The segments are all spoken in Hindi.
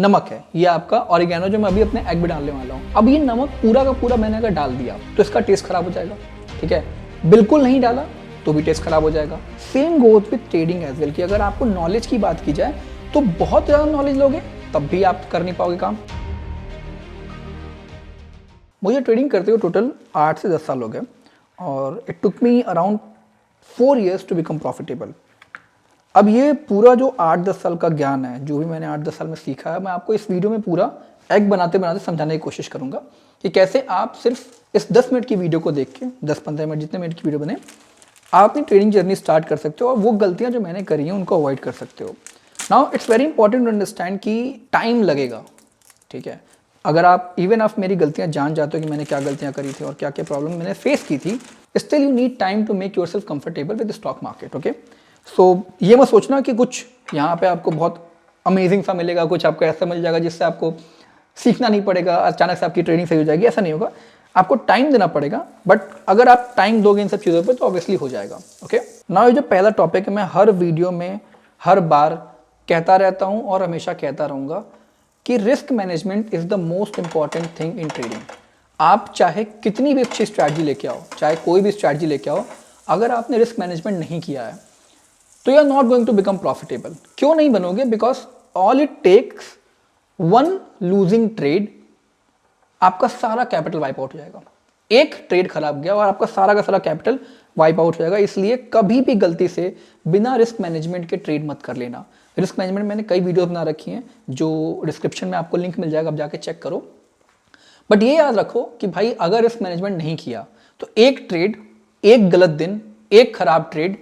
नमक है, ये आपका ऑरिगेनो जो मैं अभी अपने एग में डालने वाला हूँ। अब ये नमक पूरा का पूरा मैंने अगर डाल दिया तो इसका टेस्ट खराब हो जाएगा, ठीक है। बिल्कुल नहीं डाला तो भी टेस्ट खराब हो जाएगा। Same goes with trading as well कि अगर आपको नॉलेज की बात की जाए तो बहुत ज़्यादा नॉलेज लोगे तब भी आप कर नहीं पाओगे काम। मुझे ट्रेडिंग करते हुए टोटल 8 से 10 साल हो गए और it took me around 4 years to become profitable. अब ये पूरा जो 8-10 साल का ज्ञान है, जो भी मैंने 8-10 साल में सीखा है, मैं आपको इस वीडियो में पूरा एग बनाते बनाते समझाने की कोशिश करूंगा कि कैसे आप सिर्फ इस 10 मिनट की वीडियो को देख के, 10-15 मिनट जितने मिनट की वीडियो बने, आप अपनी ट्रेडिंग जर्नी स्टार्ट कर सकते हो और वो गलतियां जो मैंने करी हैं उनको अवॉइड कर सकते हो। Now it's very important to understand कि टाइम लगेगा, ठीक है। अगर आप इवन आप मेरी गलतियां जान जाते हो कि मैंने क्या गलतियां करी थी और क्या क्या प्रॉब्लम मैंने फेस की थी, still you need time to make yourself comfortable with the stock market, okay. So ये मत सोचना कि कुछ यहाँ पे आपको बहुत अमेजिंग सा मिलेगा, कुछ आपको ऐसा मिल जाएगा जिससे आपको सीखना नहीं पड़ेगा, अचानक से आपकी ट्रेडिंग सही हो जाएगी, ऐसा नहीं होगा। आपको टाइम देना पड़ेगा, बट अगर आप टाइम दोगे इन सब चीज़ों पे तो ऑब्वियसली हो जाएगा, ओके। नाउ ये जो पहला टॉपिक है, मैं हर वीडियो में हर बार कहता रहता हूँ और हमेशा कहता रहूँगा कि risk management is the most important thing in trading. आप चाहे कितनी भी अच्छी स्ट्रैटेजी लेके आओ, चाहे कोई भी स्ट्रैटेजी लेके आओ, अगर आपने रिस्क मैनेजमेंट नहीं किया है तो you are not going to become profitable. क्यों नहीं बनोगे? Because all it takes one losing trade, आपका सारा कैपिटल वाइप आउट हो जाएगा। एक ट्रेड खराब गया और आपका सारा का सारा कैपिटल वाइप आउट हो जाएगा। इसलिए कभी भी गलती से बिना रिस्क मैनेजमेंट के ट्रेड मत कर लेना। रिस्क मैनेजमेंट मैंने कई वीडियोस बना रखी हैं, जो डिस्क्रिप्शन में आपको लिंक मिल जाएगा, आप जाके चेक करो। बट ये याद रखो कि भाई अगर रिस्क मैनेजमेंट नहीं किया तो एक ट्रेड, एक गलत दिन, एक खराब ट्रेड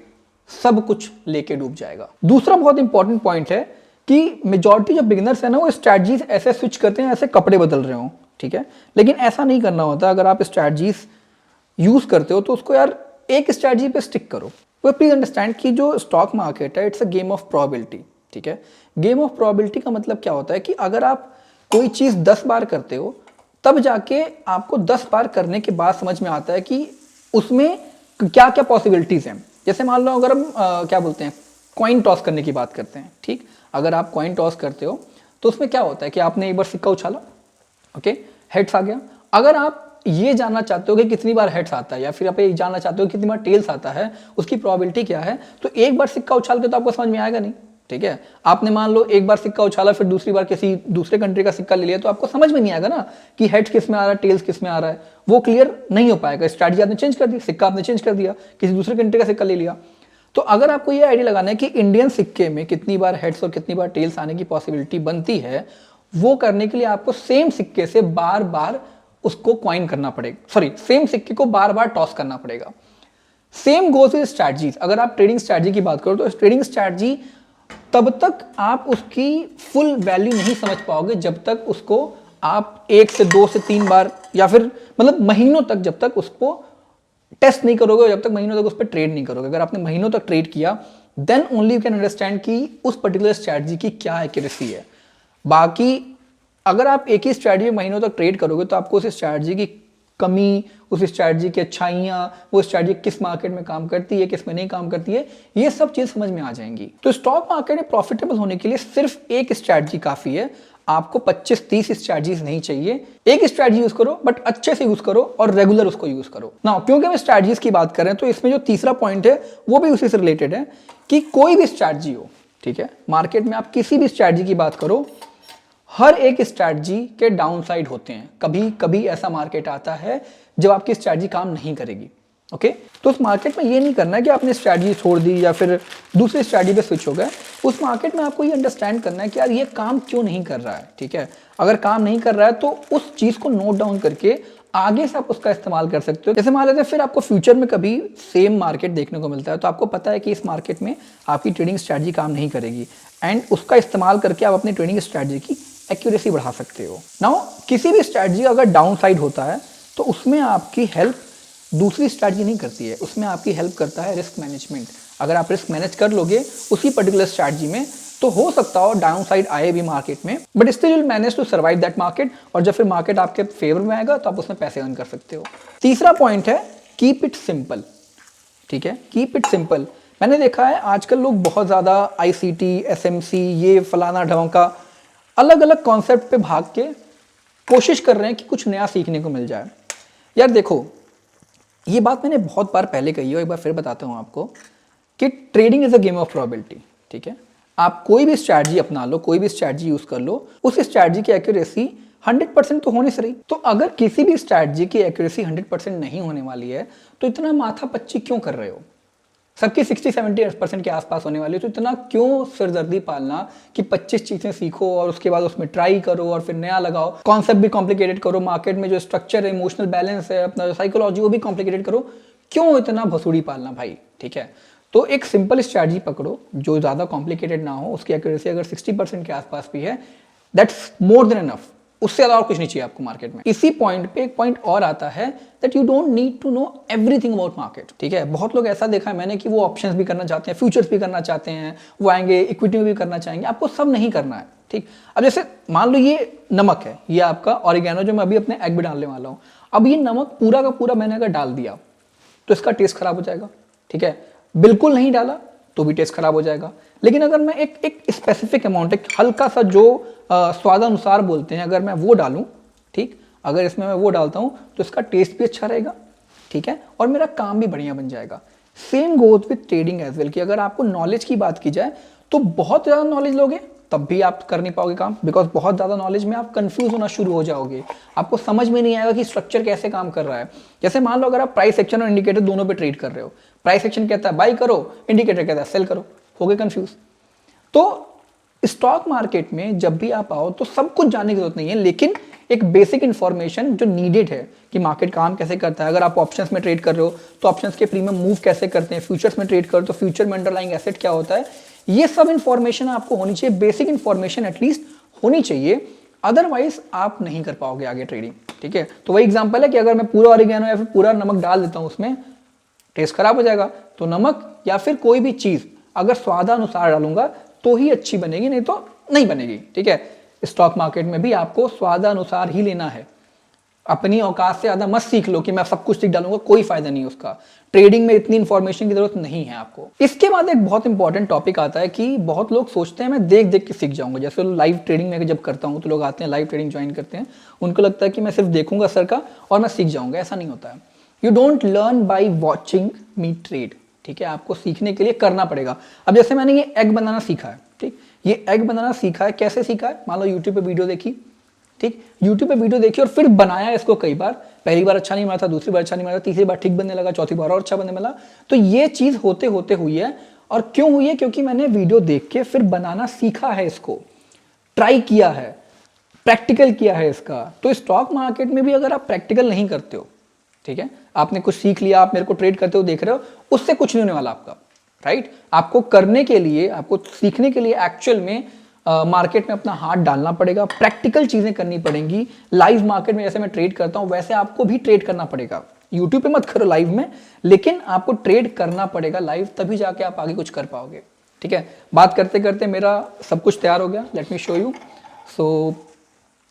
सब कुछ लेके डूब जाएगा। दूसरा बहुत इंपॉर्टेंट पॉइंट है कि मेजॉरिटी जो बिगिनर्स है ना, वो स्ट्रैटेजीज ऐसे स्विच करते हैं ऐसे कपड़े बदल रहे हो, ठीक है। लेकिन ऐसा नहीं करना होता। अगर आप स्ट्रैटेजीज यूज करते हो तो उसको यार एक स्ट्रैटेजी पे स्टिक करो। तो प्लीज अंडरस्टैंड कि जो स्टॉक मार्केट है it's a game of probability, ठीक है। गेम ऑफ प्रोबेबिलिटी का मतलब क्या होता है कि अगर आप कोई चीज 10 बार करते हो तब जाके आपको 10 बार करने के बाद समझ में आता है कि उसमें क्या क्या पॉसिबिलिटीज हैं। जैसे मान लो अगर हम क्या बोलते हैं, कॉइन टॉस करने की बात करते हैं, ठीक। अगर आप कॉइन टॉस करते हो तो उसमें क्या होता है कि आपने एक बार सिक्का उछाला, ओके, हेड्स आ गया। अगर आप ये जानना चाहते हो कि कितनी बार हेड्स आता है या फिर आप ये जानना चाहते हो कि कितनी बार टेल्स आता है, उसकी प्रोबेबिलिटी क्या है, तो एक बार सिक्का उछाल के तो आपको समझ में आएगा नहीं, ठीक है। आपने मान लो एक बार सिक्का उछाला, फिर दूसरी बार किसी दूसरे कंट्री का सिक्का ले लिया, तो आपको समझ में नहीं आएगा ना कि हेड्स किस में आ रहा है, टेल्स किस में आ रहा है, वो क्लियर नहीं हो पाएगा। स्ट्रैटेजी आपने चेंज कर दी, सिक्का आपने चेंज कर दिया, किसी दूसरे कंट्री का सिक्का ले लिया। तो अगर आपको ये आइडिया लगाना है कि इंडियन सिक्के में कितनी बार हेड्स और कितनी बार टेल्स आने की पॉसिबिलिटी बनती है, वो करने के लिए आपको सेम सिक्के से बार बार उसको कॉइन करना पड़ेगा, सॉरी, सेम सिक्के को बार बार टॉस करना पड़ेगा। Same goes with strategies. अगर आप ट्रेडिंग स्ट्रैटेजी की बात करो तो ट्रेडिंग स्ट्रैटेजी तब तक आप उसकी फुल वैल्यू नहीं समझ पाओगे जब तक उसको आप 1 से 2 से 3 बार या फिर मतलब महीनों तक जब तक उसको टेस्ट नहीं करोगे, जब तक महीनों तक उस पर ट्रेड नहीं करोगे। अगर आपने महीनों तक ट्रेड किया then only you can understand कि उस पर्टिकुलर स्ट्रैटेजी की क्या एक्यूरेसी है। बाकी अगर आप एक ही स्ट्रैटेजी महीनों तक ट्रेड करोगे तो आपको उस स्ट्रैटेजी की कमी, उस स्ट्रैटेजी की अच्छाइयाँ, वो स्ट्रैटेजी किस मार्केट में काम करती है, किस में नहीं काम करती है, ये सब चीज़ समझ में आ जाएंगी। तो स्टॉक मार्केट में प्रॉफिटेबल होने के लिए सिर्फ एक स्ट्रैटेजी काफ़ी है। आपको 25-30 स्ट्रैटेजीज नहीं चाहिए। एक स्ट्रैटेजी यूज करो बट अच्छे से यूज करो और रेगुलर उसको यूज करो ना। क्योंकि हम स्ट्रैटेजीज की बात कर रहे हैं तो इसमें जो तीसरा पॉइंट है वो भी उसी से रिलेटेड है कि कोई भी स्ट्रैटेजी हो, ठीक है, मार्केट में आप किसी भी स्ट्रैटेजी की बात करो, हर एक स्ट्रैटेजी के डाउन साइड होते हैं। कभी कभी ऐसा मार्केट आता है जब आपकी स्ट्रैटेजी काम नहीं करेगी, ओके। तो उस मार्केट में ये नहीं करना है कि आपने स्ट्रैटेजी छोड़ दी या फिर दूसरी स्ट्रैटेजी पे स्विच हो गए। उस मार्केट में आपको ये अंडरस्टैंड करना है कि यार ये काम क्यों नहीं कर रहा है, ठीक है। अगर काम नहीं कर रहा है तो उस चीज को नोट डाउन करके आगे से आप उसका इस्तेमाल कर सकते हो। जैसे मान लेते हैं फिर आपको फ्यूचर में कभी सेम मार्केट देखने को मिलता है तो आपको पता है कि इस मार्केट में आपकी ट्रेडिंग स्ट्रैटेजी काम नहीं करेगी एंड उसका इस्तेमाल करके आप अपनी ट्रेडिंग स्ट्रैटेजी की एक्यूरेसी बढ़ा सकते हो। नाउ किसी भी स्ट्रैटेजी अगर डाउन साइड होता है तो उसमें आपकी हेल्प दूसरी स्ट्रैटेजी नहीं करती है, उसमें आपकी हेल्प करता है रिस्क मैनेजमेंट। अगर आप रिस्क मैनेज कर लोगे उसी पर्टिकुलर स्ट्रैटेजी में तो हो सकता हो डाउन साइड आए भी मार्केट में, but still will manage to survive that market. और जब फिर मार्केट आपके फेवर में आएगा तो आप उसमें पैसे अर्न कर सकते हो। तीसरा पॉइंट है कीप इट सिंपल, ठीक है, कीप इट सिंपल। मैंने देखा है आजकल लोग बहुत ज़्यादा ICT, SMC, ये फलाना ढोंका अलग अलग कॉन्सेप्ट पे भाग के कोशिश कर रहे हैं कि कुछ नया सीखने को मिल जाए। यार देखो, ये बात मैंने बहुत बार पहले कही है, एक बार फिर बताता हूँ आपको कि trading is a game of probability. ठीक है, आप कोई भी स्ट्रैटेजी अपना लो, कोई भी स्ट्रैटेजी यूज कर लो, उस स्ट्रैटेजी की एक्यूरेसी 100% तो होने से रही। तो अगर किसी भी स्ट्रैटेजी की एक्यूरेसी 100% नहीं होने वाली है तो इतना माथा पच्ची क्यों कर रहे हो? सबकी 60-70% के आसपास होने वाली है, तो इतना क्यों सिरदर्दी पालना कि 25 चीजें सीखो और उसके बाद उसमें ट्राई करो और फिर नया लगाओ, कॉन्सेप्ट भी कॉम्प्लिकेटेड करो, मार्केट में जो स्ट्रक्चर है, इमोशनल बैलेंस है, अपना साइकोलॉजी वो भी कॉम्प्लिकेटेड करो, क्यों इतना भसूड़ी पालना भाई? ठीक है, तो एक सिंपल स्ट्रैटेजी पकड़ो जो ज़्यादा कॉम्प्लिकेटेड ना हो, उसकी एक्यूरेसी अगर 60% के आसपास भी है, दैट्स मोर देन इनफ। उससे ज़्यादा और कुछ नहीं चाहिए आपको मार्केट में। इसी पॉइंट पे एक पॉइंट और आता है that you don't need to know everything about market. ठीक है, बहुत लोग ऐसा देखा है मैंने कि वो ऑप्शंस भी करना चाहते हैं, फ्यूचर्स भी करना चाहते हैं, वो आएंगे इक्विटी में भी करना चाहेंगे, आपको सब नहीं करना है। ठीक, अब जैसे मान लो ये नमक है, ये आपका ऑरिगेनो जो मैं अभी अपने एग में डालने वाला हूँ, अब ये नमक पूरा का पूरा मैंने अगर डाल दिया तो इसका टेस्ट खराब हो जाएगा। ठीक है, बिल्कुल नहीं डाला तो भी टेस्ट खराब हो जाएगा। लेकिन अगर मैं एक स्पेसिफिक अमाउंट, एक हल्का सा जो स्वादानुसार बोलते हैं, अगर मैं वो डालूं, ठीक, अगर इसमें मैं वो डालता हूं तो इसका टेस्ट भी अच्छा रहेगा। ठीक है, और मेरा काम भी बढ़िया बन जाएगा। Same goes with trading as well कि अगर आपको नॉलेज की बात की जाए तो बहुत ज़्यादा नॉलेज लोगे तब भी आप कर नहीं पाओगे काम, बिकॉज बहुत ज़्यादा नॉलेज में आप कंफ्यूज होना शुरू हो जाओगे, आपको समझ में नहीं आएगा कि स्ट्रक्चर कैसे काम कर रहा है। जैसे मान लो अगर आप प्राइस एक्शन और इंडिकेटर दोनों पे ट्रेड कर रहे हो, प्राइस एक्शन कहता है बाई करो, इंडिकेटर कहता है सेल करो, हो गए कंफ्यूज। तो स्टॉक मार्केट में जब भी आप आओ तो सब कुछ जानने की जरूरत नहीं है, लेकिन एक बेसिक इंफॉर्मेशन जो नीडेड है कि मार्केट काम कैसे करता है। अगर आप ऑप्शंस में ट्रेड कर रहे हो तो ऑप्शंस के प्रीमियम मूव कैसे करते हैं, फ्यूचर्स में ट्रेड कर रहे हो तो फ्यूचर में अंडरलाइंग एसेट क्या होता है, ये सब इंफॉर्मेशन आपको होनी चाहिए, बेसिक इंफॉर्मेशन एटलीस्ट होनी चाहिए, अदरवाइज आप नहीं कर पाओगे आगे ट्रेडिंग। ठीक है, तो वही एग्जांपल है कि अगर मैं पूरा ऑरिगेनो या फिर पूरा नमक डाल देता हूं उसमें, टेस्ट खराब हो जाएगा। तो नमक या फिर कोई भी चीज अगर स्वादानुसार डालूंगा तो ही अच्छी बनेगी, नहीं तो नहीं बनेगी। ठीक है, स्टॉक मार्केट में भी आपको स्वादानुसार ही लेना है, अपनी औकात से ज्यादा मत सीख लो कि मैं सब कुछ सीख डालूंगा, कोई फायदा नहीं उसका। ट्रेडिंग में इतनी इंफॉर्मेशन की जरूरत नहीं है आपको। इसके बाद एक बहुत इंपॉर्टेंट टॉपिक आता है कि बहुत लोग सोचते हैं मैं देख देख के सीख जाऊंगा। जैसे लाइव ट्रेडिंग में जब करता हूं तो लोग आते हैं लाइव ट्रेडिंग ज्वाइन करते हैं, उनको लगता है कि मैं सिर्फ देखूंगा सर का और मैं सीख जाऊंगा। ऐसा नहीं होता है। You don't learn by watching me trade. ठीक है, आपको सीखने के लिए करना पड़ेगा। अब जैसे मैंने ये एग बनाना सीखा है, ठीक, ये एग बनाना सीखा है, कैसे सीखा है? मान लो यूट्यूब पे वीडियो देखी, ठीक, यूट्यूब पे वीडियो देखी और फिर बनाया इसको कई बार, पहली बार अच्छा नहीं बना था, दूसरी बार अच्छा नहीं बना था, तीसरी बार ठीक बनने लगा, चौथी बार और अच्छा बनने लगा। तो ये चीज होते होते हुई है। और क्यों हुई है? क्योंकि मैंने वीडियो देख के फिर बनाना सीखा है, इसको ट्राई किया है, प्रैक्टिकल किया है इसका। तो स्टॉक मार्केट में भी अगर आप प्रैक्टिकल नहीं करते हो, ठीक है, आपने कुछ सीख लिया, आप मेरे को ट्रेड करते हो देख रहे हो, उससे कुछ नहीं होने वाला आपका। राइट, आपको करने के लिए, आपको सीखने के लिए एक्चुअल में मार्केट में अपना हाथ डालना पड़ेगा, प्रैक्टिकल चीजें करनी पड़ेंगी। लाइव मार्केट में जैसे मैं ट्रेड करता हूं वैसे आपको भी ट्रेड करना पड़ेगा। यूट्यूब पे मत करो लाइव में, लेकिन आपको ट्रेड करना पड़ेगा लाइव, तभी जाके आप आगे कुछ कर पाओगे। ठीक है, बात करते करते मेरा सब कुछ तैयार हो गया। Let me show you. So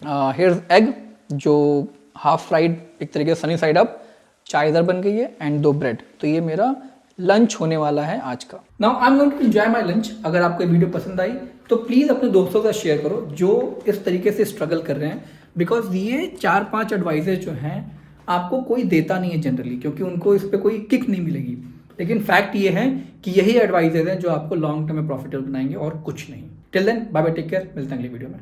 here's egg जो हाफ फ्राइड, एक तरीके से सनी साइड अप, चाय इधर बन गई है एंड 2 ब्रेड। तो ये मेरा लंच होने वाला है आज का। Now I am going to enjoy my lunch. अगर आपको ये वीडियो पसंद आई तो प्लीज अपने दोस्तों के साथ शेयर करो जो इस तरीके से स्ट्रगल कर रहे हैं, बिकॉज ये 4-5 एडवाइजेज जो हैं आपको कोई देता नहीं है जनरली, क्योंकि उनको इस पर कोई किक नहीं मिलेगी। लेकिन फैक्ट ये है कि यही एडवाइजेज हैं जो आपको लॉन्ग टर्म में प्रॉफिटेबल बनाएंगे और कुछ नहीं। Till then bye bye, take care, मिलते हैं अगली वीडियो में।